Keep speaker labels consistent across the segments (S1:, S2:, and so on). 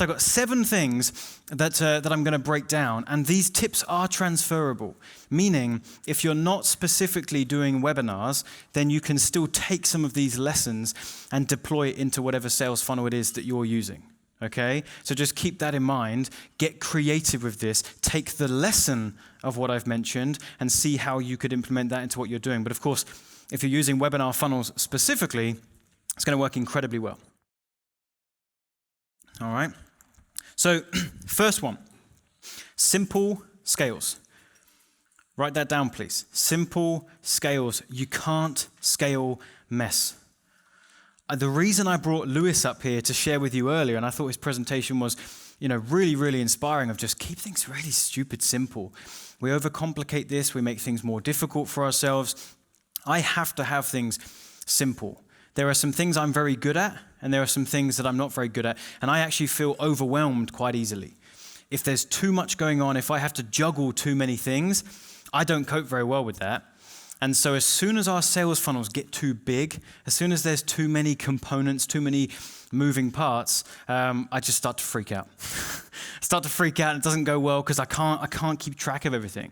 S1: So I've got 7 things that I'm going to break down, and these tips are transferable, meaning if you're not specifically doing webinars, then you can still take some of these lessons and deploy it into whatever sales funnel it is that you're using. Okay, so just keep that in mind, get creative with this, take the lesson of what I've mentioned and see how you could implement that into what you're doing. But of course, if you're using webinar funnels specifically, it's going to work incredibly well. All right, so first one, simple scales. Write that down, please. Simple scales. You can't scale mess. The reason I brought Lewis up here to share with you earlier, and I thought his presentation was, really, really inspiring, of just keep things really stupid simple. We overcomplicate this, we make things more difficult for ourselves. I have to have things simple. There are some things I'm very good at, and there are some things that I'm not very good at, and I actually feel overwhelmed quite easily. If there's too much going on, if I have to juggle too many things, I don't cope very well with that. And so as soon as our sales funnels get too big, as soon as there's too many components, too many moving parts, I just start to freak out. And it doesn't go well because I can't keep track of everything.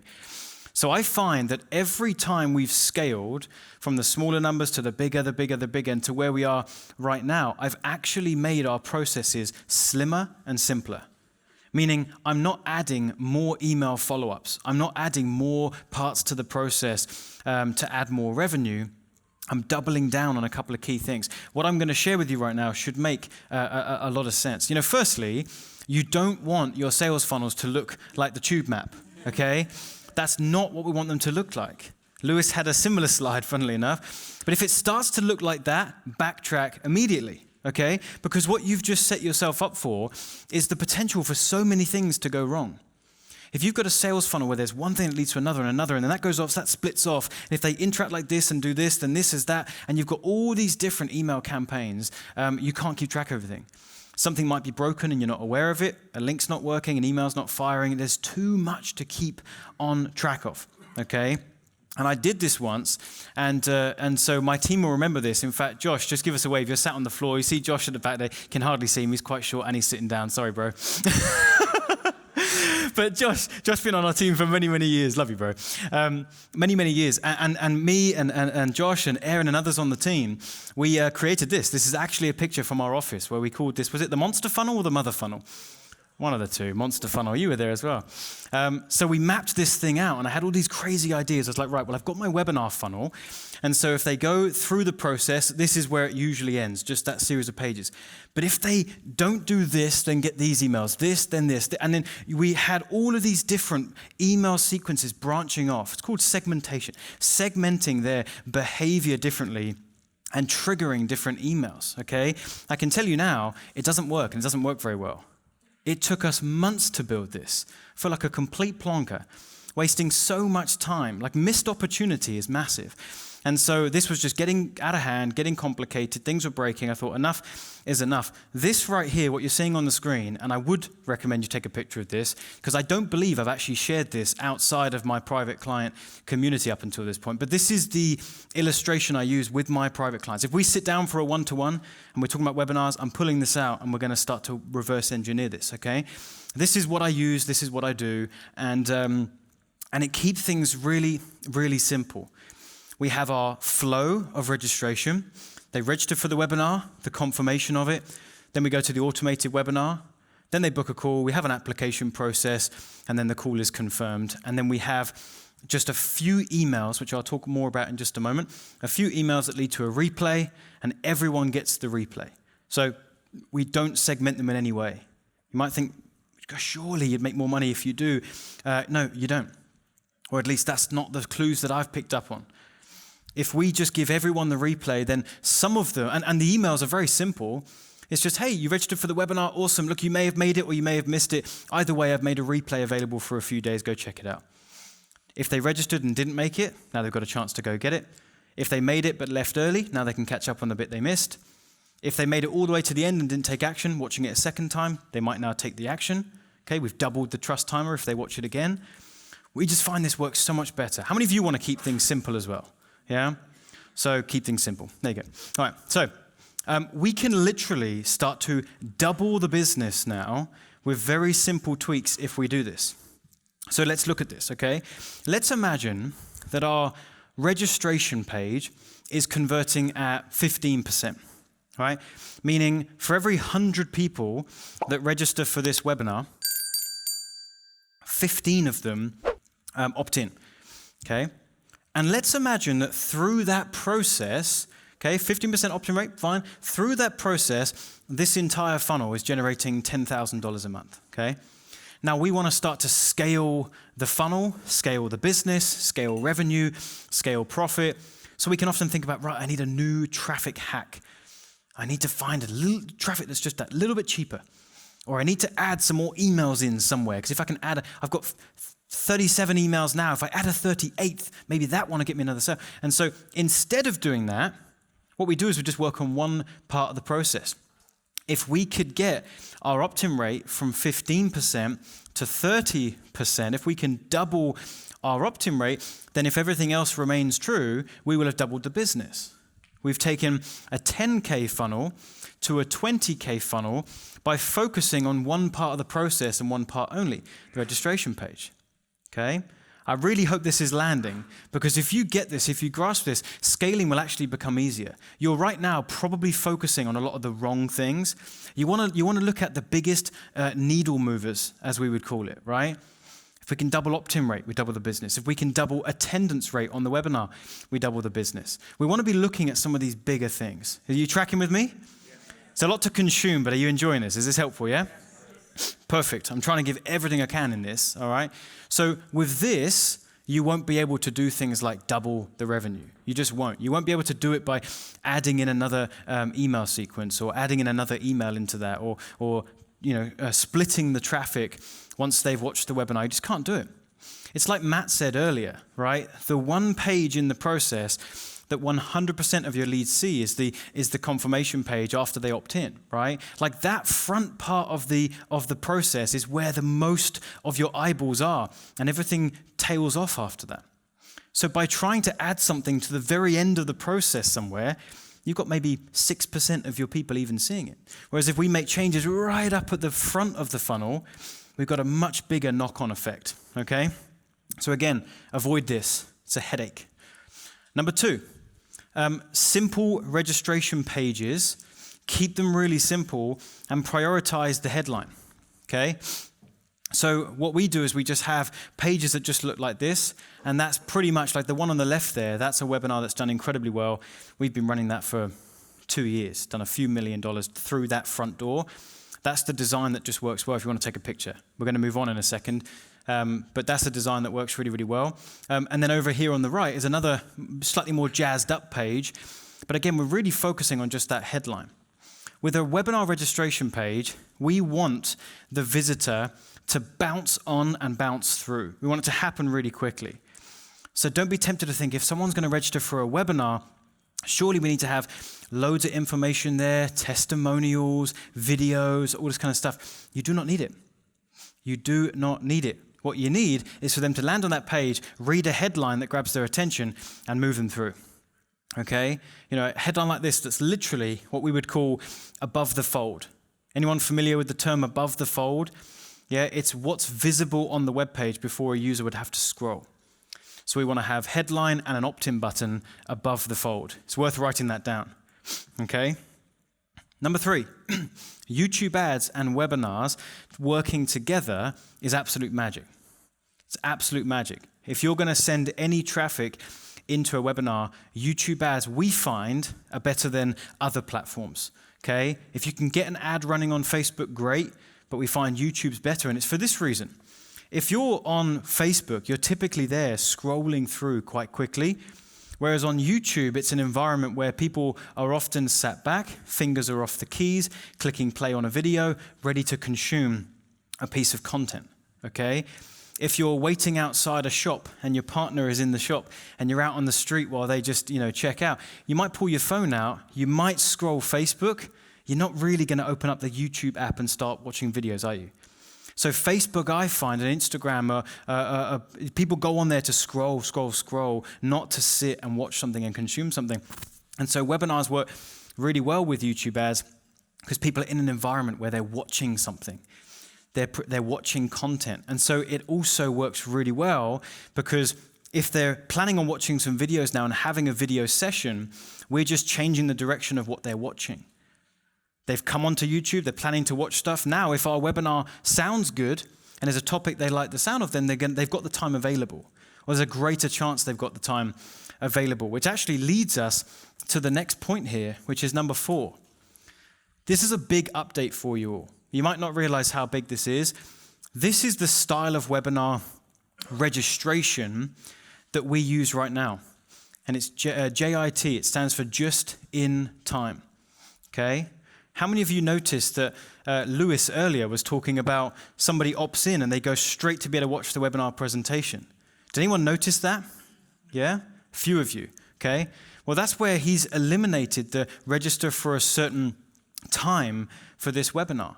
S1: So I find that every time we've scaled from the smaller numbers to the bigger, and to where we are right now, I've actually made our processes slimmer and simpler. Meaning I'm not adding more email follow-ups. I'm not adding more parts to the process to add more revenue. I'm doubling down on a couple of key things. What I'm going to share with you right now should make a lot of sense. Firstly, you don't want your sales funnels to look like the tube map, okay? That's not what we want them to look like. Lewis had a similar slide, funnily enough. But if it starts to look like that, backtrack immediately. Okay? Because what you've just set yourself up for is the potential for so many things to go wrong. If you've got a sales funnel where there's one thing that leads to another, and then that goes off, so that splits off, and if they interact like this and do this, then this is that, and you've got all these different email campaigns, you can't keep track of everything. Something might be broken and you're not aware of it, a link's not working, an email's not firing, there's too much to keep on track of, okay? And I did this once, and so my team will remember this. In fact, Josh, just give us a wave. You're sat on the floor. You see Josh at the back there. You can hardly see him. He's quite short, and he's sitting down. Sorry, bro. But Josh been on our team for many, many years. Love you, bro. Many, many years. And me and Josh and Aaron and others on the team, we created this. This is actually a picture from our office where we called this, was it the monster funnel or the mother funnel? One of the two, monster funnel. You were there as well. So we mapped this thing out, and I had all these crazy ideas. I was like, right, well, I've got my webinar funnel, and so if they go through the process, this is where it usually ends, just that series of pages. But if they don't do this, then get these emails, this, then this. And then we had all of these different email sequences branching off. It's called segmentation, segmenting their behavior differently and triggering different emails, okay? I can tell you now, it doesn't work, and it doesn't work very well. It took us months to build this. I feel like a complete plonker, wasting so much time. Like, missed opportunity is massive. And so this was just getting out of hand, getting complicated. Things were breaking. I thought enough is enough. This right here, what you're seeing on the screen, and I would recommend you take a picture of this, because I don't believe I've actually shared this outside of my private client community up until this point. But this is the illustration I use with my private clients. If we sit down for a one-to-one and we're talking about webinars, I'm pulling this out and we're going to start to reverse engineer this, okay? This is what I use. This is what I do. And it keeps things really, really simple. We have our flow of registration. They register for the webinar, the confirmation of it. Then we go to the automated webinar. Then they book a call. We have an application process, and then the call is confirmed. And then we have just a few emails, which I'll talk more about in just a moment, a few emails that lead to a replay, and everyone gets the replay. So we don't segment them in any way. You might think, surely you'd make more money if you do. No, you don't. Or at least that's not the clues that I've picked up on. If we just give everyone the replay, then some of them, and the emails are very simple. It's just, hey, you registered for the webinar, awesome. Look, you may have made it or you may have missed it. Either way, I've made a replay available for a few days. Go check it out. If they registered and didn't make it, now they've got a chance to go get it. If they made it but left early, now they can catch up on the bit they missed. If they made it all the way to the end and didn't take action, watching it a second time, they might now take the action. Okay, we've doubled the trust timer if they watch it again. We just find this works so much better. How many of you want to keep things simple as well? Yeah? So keep things simple. There you go. All right, so We can literally start to double the business now with very simple tweaks if we do this. So let's look at this, okay? Let's imagine that our registration page is converting at 15%, right? Meaning for every 100 people that register for this webinar, 15 of them opt in, okay? And let's imagine that through that process, okay, 15% opt-in rate, fine. Through that process, this entire funnel is generating $10,000 a month, okay? Now we want to start to scale the funnel, scale the business, scale revenue, scale profit. So we can often think about, right, I need a new traffic hack. I need to find a little traffic that's just that little bit cheaper. Or I need to add some more emails in somewhere. Because if I can add, I've got 37 emails now. If I add a 38th, maybe that one will get me another sale. And so instead of doing that, what we do is we just work on one part of the process. If we could get our opt-in rate from 15% to 30%, if we can double our opt-in rate, then if everything else remains true, we will have doubled the business. We've taken a 10K funnel to a 20K funnel by focusing on one part of the process and one part only, the registration page. Okay? I really hope this is landing, because if you get this, if you grasp this, scaling will actually become easier. You're right now probably focusing on a lot of the wrong things. You want to look at the biggest needle movers, as we would call it, right? If we can double opt-in rate, we double the business. If we can double attendance rate on the webinar, we double the business. We want to be looking at some of these bigger things. Are you tracking with me? It's a lot to consume, but are you enjoying this? Is this helpful, yeah? Perfect. I'm trying to give everything I can in this, all right? So with this, you won't be able to do things like double the revenue. You just won't. You won't be able to do it by adding in another email sequence or adding in another email into that or splitting the traffic once they've watched the webinar. You just can't do it. It's like Matt said earlier, right? The one page in the process that 100% of your leads see is the confirmation page after they opt in, right? Like that front part of the process is where the most of your eyeballs are, and everything tails off after that. So by trying to add something to the very end of the process somewhere, you've got maybe 6% of your people even seeing it. Whereas if we make changes right up at the front of the funnel, we've got a much bigger knock-on effect, okay? So again, avoid this. It's a headache. Number 2, simple registration pages. Keep them really simple and prioritize the headline, okay? So what we do is we just have pages that just look like this, and that's pretty much like the one on the left there. That's a webinar that's done incredibly well. We've been running that for 2 years, done a few $1 million through that front door. That's the design that just works well if you want to take a picture. We're going to move on in a second. But that's a design that works really, really well. And then over here on the right is another slightly more jazzed up page. But again, we're really focusing on just that headline. With a webinar registration page, we want the visitor to bounce on and bounce through. We want it to happen really quickly. So don't be tempted to think if someone's going to register for a webinar, surely we need to have loads of information there, testimonials, videos, all this kind of stuff. You do not need it. You do not need it. What you need is for them to land on that page, read a headline that grabs their attention, and move them through. Okay? A headline like this that's literally what we would call above the fold. Anyone familiar with the term above the fold? Yeah, it's what's visible on the web page before a user would have to scroll. So we want to have headline and an opt-in button above the fold. It's worth writing that down. Okay? Number 3, YouTube ads and webinars working together is absolute magic. It's absolute magic. If you're going to send any traffic into a webinar, YouTube ads, we find, are better than other platforms. Okay? If you can get an ad running on Facebook, great, but we find YouTube's better, and it's for this reason. If you're on Facebook, you're typically there scrolling through quite quickly. Whereas on YouTube, it's an environment where people are often sat back, fingers are off the keys, clicking play on a video, ready to consume a piece of content, okay? If you're waiting outside a shop and your partner is in the shop and you're out on the street while they just, check out, you might pull your phone out, you might scroll Facebook, you're not really going to open up the YouTube app and start watching videos, are you? So Facebook, I find, and Instagram, people go on there to scroll, not to sit and watch something and consume something. And so webinars work really well with YouTube ads because people are in an environment where they're watching something. They're watching content. And so it also works really well because if they're planning on watching some videos now and having a video session, we're just changing the direction of what they're watching. They've come onto YouTube, they're planning to watch stuff. Now, if our webinar sounds good and there's a topic they like the sound of, then they've got the time available. Or there's a greater chance they've got the time available, which actually leads us to the next point here, which is number 4. This is a big update for you all. You might not realize how big this is. This is the style of webinar registration that we use right now. And it's JIT. It stands for just in time. Okay? How many of you noticed that Lewis earlier was talking about somebody opts in and they go straight to be able to watch the webinar presentation? Did anyone notice that? Yeah? A few of you. Okay? Well, that's where he's eliminated the register for a certain time for this webinar.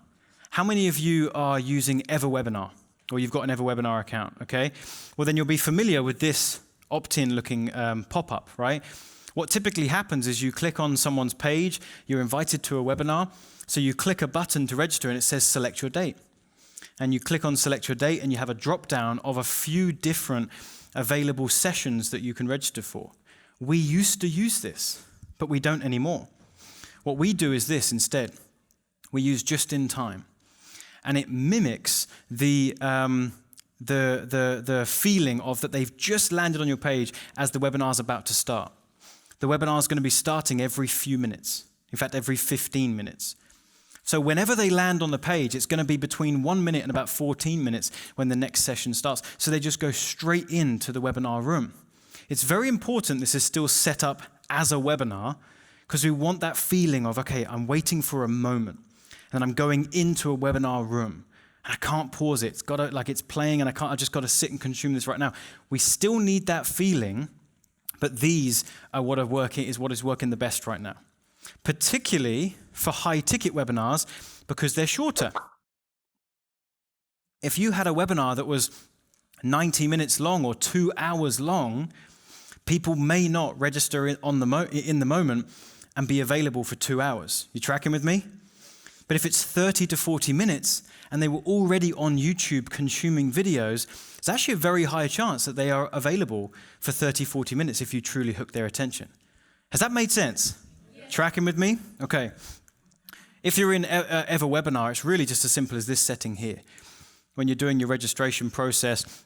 S1: How many of you are using EverWebinar, or you've got an EverWebinar account, okay? Well, then you'll be familiar with this opt-in looking pop-up, right? What typically happens is you click on someone's page, you're invited to a webinar, so you click a button to register and it says select your date. And you click on select your date and you have a drop-down of a few different available sessions that you can register for. We used to use this, but we don't anymore. What we do is this instead. We use just in time. And it mimics the feeling of that they've just landed on your page as the webinar's about to start. The webinar is going to be starting every few minutes. In fact, every 15 minutes. So whenever they land on the page, it's going to be between 1 minute and about 14 minutes when the next session starts. So they just go straight into the webinar room. It's very important this is still set up as a webinar because we want that feeling of, okay, I'm waiting for a moment. And I'm going into a webinar room. And I can't pause it. It's got to, like it's playing and I just got to sit and consume this right now. We still need that feeling, but these are what is working the best right now. Particularly for high-ticket webinars because they're shorter. If you had a webinar that was 90 minutes long or 2 hours long, people may not register in the moment and be available for 2 hours. You tracking with me? But if it's 30 to 40 minutes and they were already on YouTube consuming videos, it's actually a very high chance that they are available for 30, 40 minutes if you truly hook their attention. Has that made sense? Yeah. Tracking with me? Okay. If you're in EverWebinar, it's really just as simple as this setting here. When you're doing your registration process,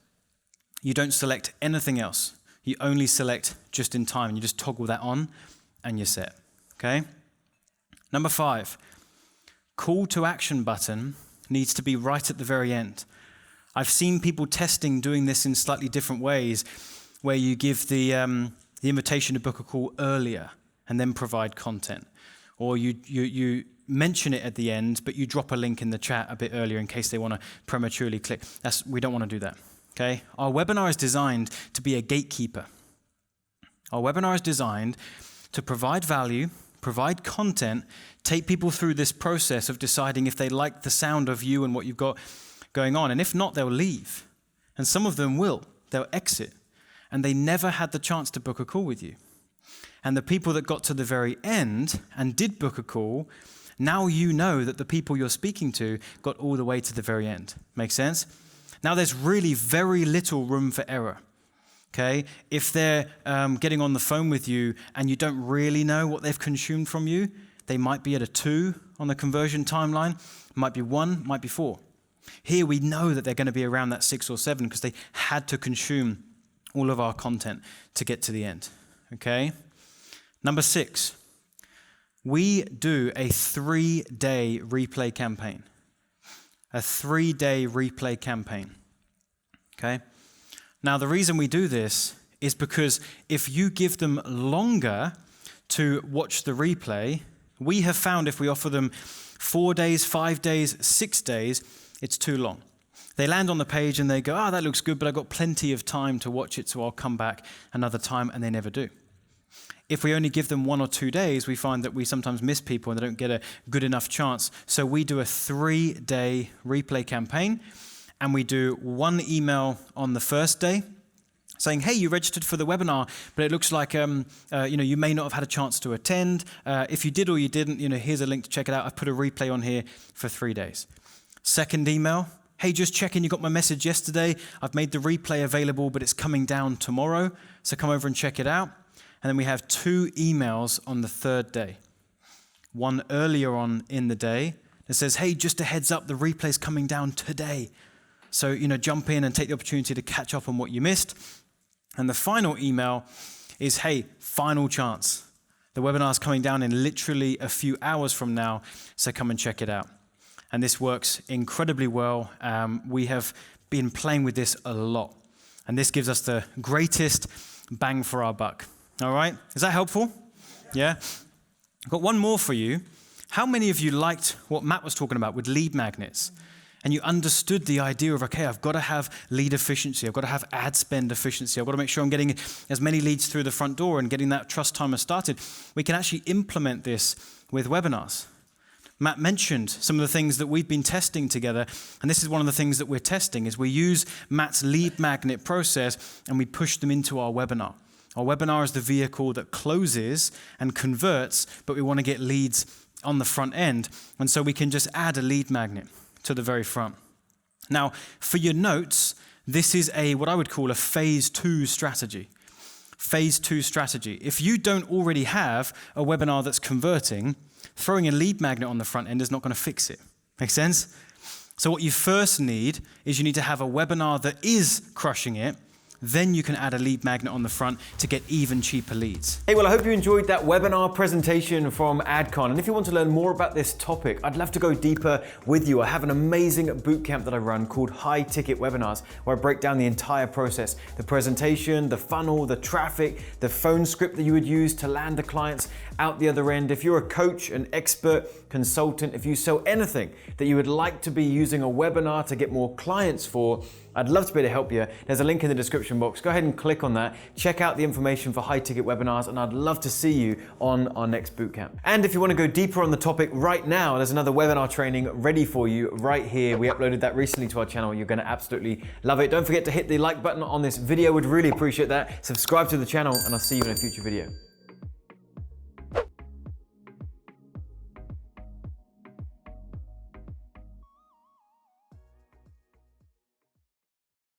S1: you don't select anything else. You only select just in time. And you just toggle that on and you're set. Okay? Number 5. Call to action button needs to be right at the very end. I've seen people testing doing this in slightly different ways where you give the invitation to book a call earlier and then provide content. Or you mention it at the end, but you drop a link in the chat a bit earlier in case they want to prematurely click. We don't want to do that, okay? Our webinar is designed to be a gatekeeper. Our webinar is designed to provide value, provide content, take people through this process of deciding if they like the sound of you and what you've got going on. And if not, they'll leave. And some of them will. They'll exit. And they never had the chance to book a call with you. And the people that got to the very end and did book a call, now you know that the people you're speaking to got all the way to the very end. Make sense? Now there's really very little room for error. Okay, if they're getting on the phone with you and you don't really know what they've consumed from you, they might be at a 2 on the conversion timeline, might be 1, might be 4. Here we know that they're going to be around that 6 or 7 because they had to consume all of our content to get to the end. Okay, number 6, we do a 3-day replay campaign. A 3-day replay campaign. Okay. Now, the reason we do this is because if you give them longer to watch the replay, we have found if we offer them 4 days, 5 days, 6 days, it's too long. They land on the page and they go, that looks good, but I've got plenty of time to watch it, so I'll come back another time, and they never do. If we only give them 1 or 2 days, we find that we sometimes miss people and they don't get a good enough chance. So we do a 3-day replay campaign. And we do 1 email on the first day, saying, hey, you registered for the webinar, but it looks like you may not have had a chance to attend. If you did or you didn't, here's a link to check it out. I've put a replay on here for 3 days. Second email, hey, just checking you got my message yesterday. I've made the replay available, but it's coming down tomorrow, so come over and check it out. And then we have 2 emails on the 3rd day. One earlier on in the day that says, hey, just a heads up, the replay's coming down today. So, jump in and take the opportunity to catch up on what you missed. And the final email is, hey, final chance. The webinar's coming down in literally a few hours from now, so come and check it out. And this works incredibly well. We have been playing with this a lot. And this gives us the greatest bang for our buck. All right? Is that helpful? Yeah? I've got one more for you. How many of you liked what Matt was talking about with lead magnets? And you understood the idea of, okay, I've got to have lead efficiency. I've got to have ad spend efficiency. I've got to make sure I'm getting as many leads through the front door and getting that trust timer started. We can actually implement this with webinars. Matt mentioned some of the things that we've been testing together, and this is one of the things that we're testing, is we use Matt's lead magnet process and we push them into our webinar. Our webinar is the vehicle that closes and converts, but we want to get leads on the front end, and so we can just add a lead magnet to the very front. Now, for your notes, this is what I would call a phase 2 strategy. Phase 2 strategy. If you don't already have a webinar that's converting, throwing a lead magnet on the front end is not going to fix it. Make sense? So what you first need is you need to have a webinar that is crushing it. Then you can add a lead magnet on the front to get even cheaper leads. Hey, well, I hope you enjoyed that webinar presentation from AdCon. And if you want to learn more about this topic, I'd love to go deeper with you. I have an amazing bootcamp that I run called High Ticket Webinars, where I break down the entire process, the presentation, the funnel, the traffic, the phone script that you would use to land the clients out the other end. If you're a coach, an expert, consultant, if you sell anything that you would like to be using a webinar to get more clients for, I'd love to be able to help you. There's a link in the description box. Go ahead and click on that. Check out the information for high ticket webinars, and I'd love to see you on our next bootcamp. And if you want to go deeper on the topic right now, there's another webinar training ready for you right here. We uploaded that recently to our channel. You're going to absolutely love it. Don't forget to hit the like button on this video. Would really appreciate that. Subscribe to the channel, and I'll see you in a future video.